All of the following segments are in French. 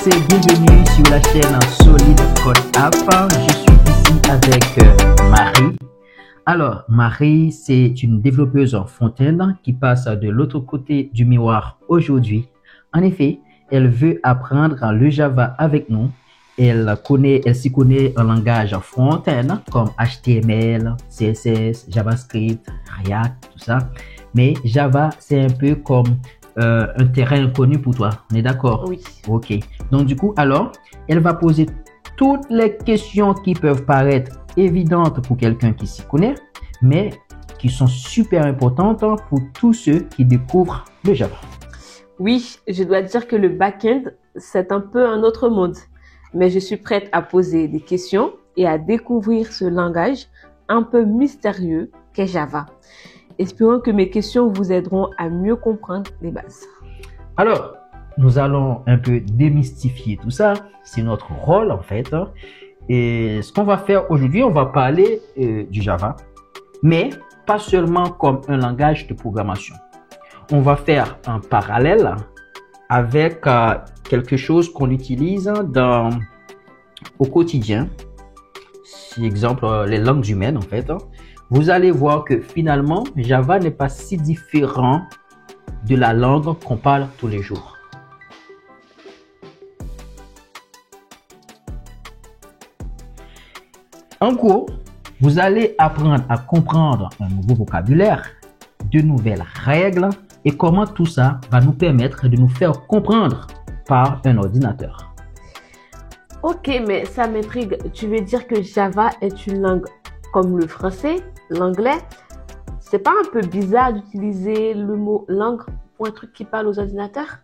et bienvenue sur la chaîne Solid Code App. Je suis ici avec Marie. Alors, Marie, c'est une développeuse en front-end qui passe de l'autre côté du miroir aujourd'hui. En effet, elle veut apprendre le Java avec nous. Elle s'y connaît en langage front-end comme HTML, CSS, JavaScript, React, tout ça. Mais Java, c'est un peu comme un terrain inconnu pour toi. On est d'accord? Oui. Ok. Donc du coup, alors, elle va poser toutes les questions qui peuvent paraître évidentes pour quelqu'un qui s'y connaît, mais qui sont super importantes pour tous ceux qui découvrent le Java. Oui, je dois dire que le back-end, c'est un peu un autre monde. Mais je suis prête à poser des questions et à découvrir ce langage un peu mystérieux qu'est Java. Espérons que mes questions vous aideront à mieux comprendre les bases. Alors, nous allons un peu démystifier tout ça. C'est notre rôle en fait. Et ce qu'on va faire aujourd'hui, on va parler du Java, mais pas seulement comme un langage de programmation. On va faire un parallèle avec quelque chose qu'on utilise au quotidien. Si exemple, les langues humaines en fait. Vous allez voir que finalement, Java n'est pas si différent de la langue qu'on parle tous les jours. En gros, vous allez apprendre à comprendre un nouveau vocabulaire, de nouvelles règles et comment tout ça va nous permettre de nous faire comprendre par un ordinateur. Ok, mais ça m'intrigue. Tu veux dire que Java est une langue comme le français, l'anglais? C'est pas un peu bizarre d'utiliser le mot langue pour un truc qui parle aux ordinateurs?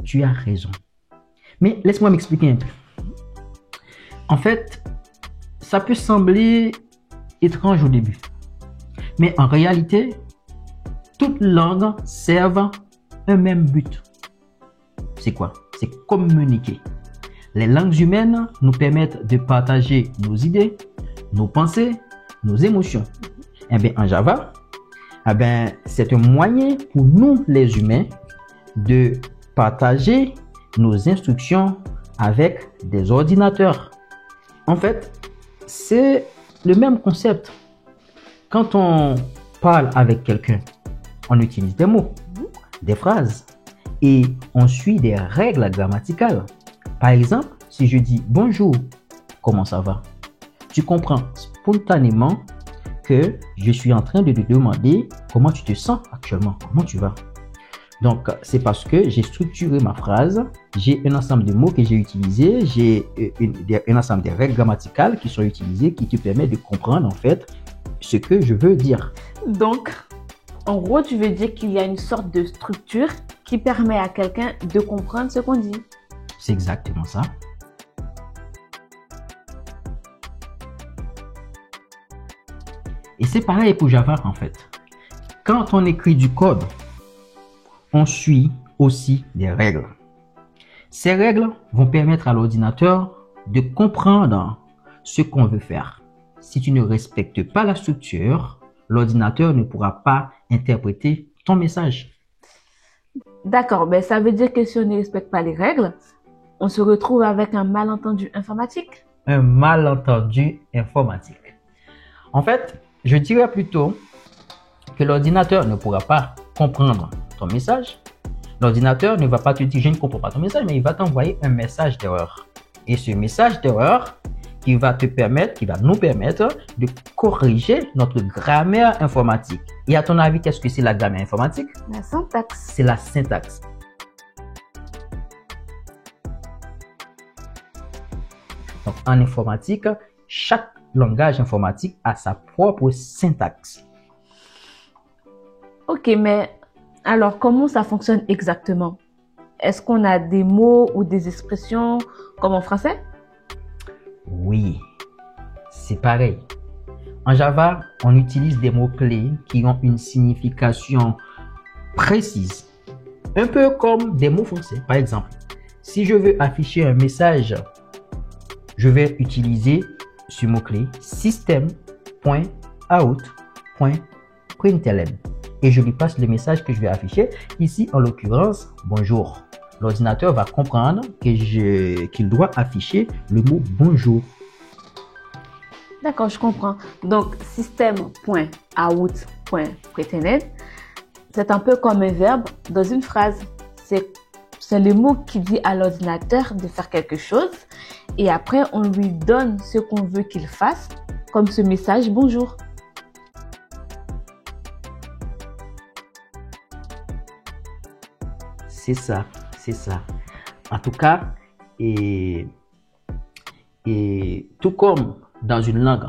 Tu as raison. Mais laisse-moi m'expliquer un peu. En fait, ça peut sembler étrange au début. Mais en réalité, toutes langues servent un même but. C'est quoi? C'est communiquer. Les langues humaines nous permettent de partager nos idées, nos pensées, nos émotions. Eh bien, en Java, c'est un moyen pour nous, les humains, de partager nos instructions avec des ordinateurs. En fait, c'est le même concept. Quand on parle avec quelqu'un, on utilise des mots, des phrases et on suit des règles grammaticales. Par exemple, si je dis bonjour, comment ça va? Tu comprends spontanément que je suis en train de te demander comment tu te sens actuellement, comment tu vas. Donc, c'est parce que j'ai structuré ma phrase, j'ai un ensemble de mots que j'ai utilisés, j'ai un ensemble de règles grammaticales qui sont utilisées qui te permettent de comprendre en fait ce que je veux dire. Donc, en gros, tu veux dire qu'il y a une sorte de structure qui permet à quelqu'un de comprendre ce qu'on dit. C'est exactement ça. Et c'est pareil pour Java en fait. Quand on écrit du code, on suit aussi des règles. Ces règles vont permettre à l'ordinateur de comprendre ce qu'on veut faire. Si tu ne respectes pas la structure, l'ordinateur ne pourra pas interpréter ton message. D'accord, mais ça veut dire que si on ne respecte pas les règles, on se retrouve avec un malentendu informatique? Un malentendu informatique. En fait, je dirais plutôt que l'ordinateur ne pourra pas comprendre ton message. L'ordinateur ne va pas te dire je ne comprends pas ton message, mais il va t'envoyer un message d'erreur. Et ce message d'erreur qui va nous permettre de corriger notre grammaire informatique. Et à ton avis, qu'est-ce que c'est la grammaire informatique? La syntaxe. C'est la syntaxe. Donc, en informatique, chaque langage informatique a sa propre syntaxe. Ok, mais alors comment ça fonctionne exactement? Est-ce qu'on a des mots ou des expressions comme en français? Oui, c'est pareil. En Java, on utilise des mots-clés qui ont une signification précise. Un peu comme des mots français. Par exemple, si je veux afficher un message, je vais utiliser ce mot-clé system.out.println. et je lui passe le message que je vais afficher. Ici, en l'occurrence, bonjour. L'ordinateur va comprendre qu'il doit afficher le mot bonjour. D'accord, je comprends. Donc, système.out.println, c'est un peu comme un verbe dans une phrase. C'est le mot qui dit à l'ordinateur de faire quelque chose et après, on lui donne ce qu'on veut qu'il fasse, comme ce message bonjour. C'est ça, c'est ça. En tout cas, et tout comme dans une langue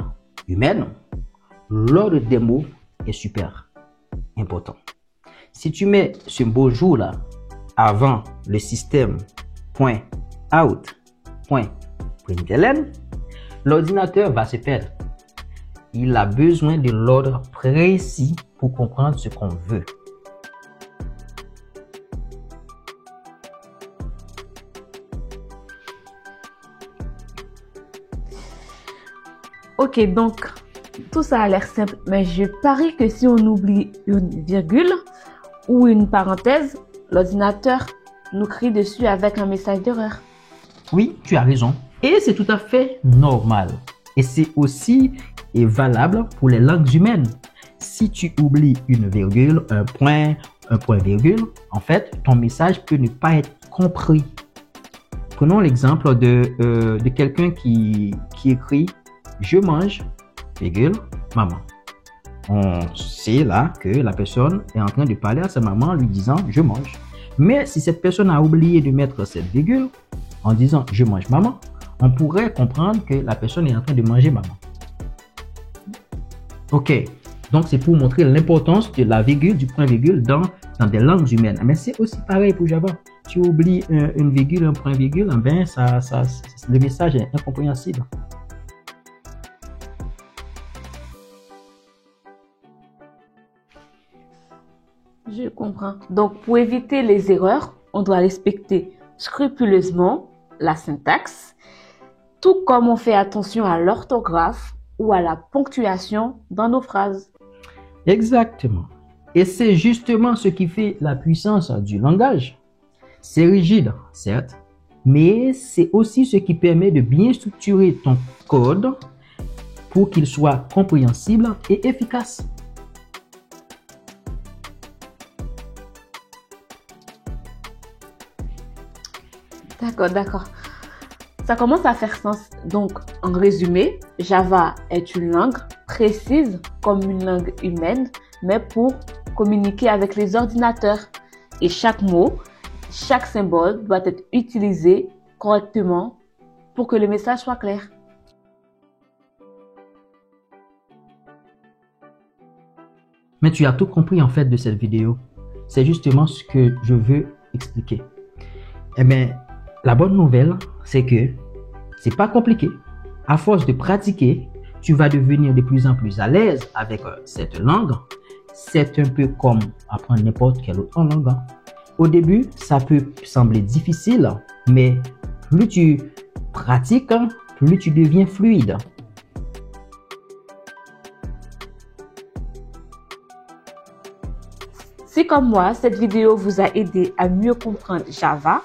humaine, l'ordre des mots est super important. Si tu mets ce bonjour-là avant le système .out.println, l'ordinateur va se perdre. Il a besoin de l'ordre précis pour comprendre ce qu'on veut. Ok, donc tout ça a l'air simple, mais je parie que si on oublie une virgule ou une parenthèse, l'ordinateur nous crie dessus avec un message d'erreur. Oui, tu as raison. Et c'est tout à fait normal. Et c'est aussi valable pour les langues humaines. Si tu oublies une virgule, un point virgule, en fait, ton message peut ne pas être compris. Prenons l'exemple de quelqu'un qui écrit « Je mange, virgule, maman ». On sait là que la personne est en train de parler à sa maman en lui disant « Je mange ». Mais si cette personne a oublié de mettre cette virgule en disant « Je mange, maman », on pourrait comprendre que la personne est en train de manger maman. Ok, donc c'est pour montrer l'importance de la virgule, du point virgule dans des langues humaines. Mais c'est aussi pareil pour Java. Tu oublies une virgule, un point virgule, ben le message est incompréhensible. Je comprends. Donc, pour éviter les erreurs, on doit respecter scrupuleusement la syntaxe, tout comme on fait attention à l'orthographe ou à la ponctuation dans nos phrases. Exactement. Et c'est justement ce qui fait la puissance du langage. C'est rigide, certes, mais c'est aussi ce qui permet de bien structurer ton code pour qu'il soit compréhensible et efficace. D'accord. Ça commence à faire sens. Donc, en résumé, Java est une langue précise comme une langue humaine, mais pour communiquer avec les ordinateurs. Et chaque mot, chaque symbole doit être utilisé correctement pour que le message soit clair. Mais tu as tout compris en fait de cette vidéo. C'est justement ce que je veux expliquer. Eh bien, la bonne nouvelle, c'est que c'est pas compliqué. À force de pratiquer, tu vas devenir de plus en plus à l'aise avec cette langue. C'est un peu comme apprendre n'importe quelle autre langue. Au début, ça peut sembler difficile, mais plus tu pratiques, plus tu deviens fluide. Si comme moi, cette vidéo vous a aidé à mieux comprendre Java,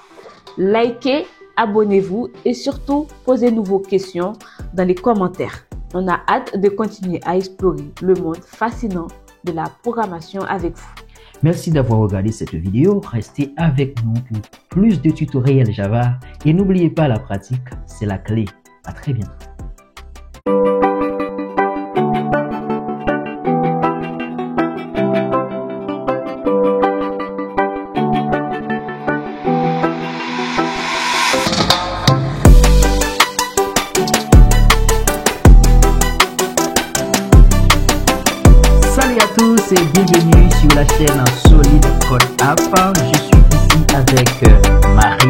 likez, abonnez-vous et surtout posez-nous vos questions dans les commentaires. On a hâte de continuer à explorer le monde fascinant de la programmation avec vous. Merci d'avoir regardé cette vidéo. Restez avec nous pour plus de tutoriels Java et n'oubliez pas, la pratique, c'est la clé. À très bientôt. Salut à tous et bienvenue sur la chaîne Solid Code App. Je suis ici avec Marie.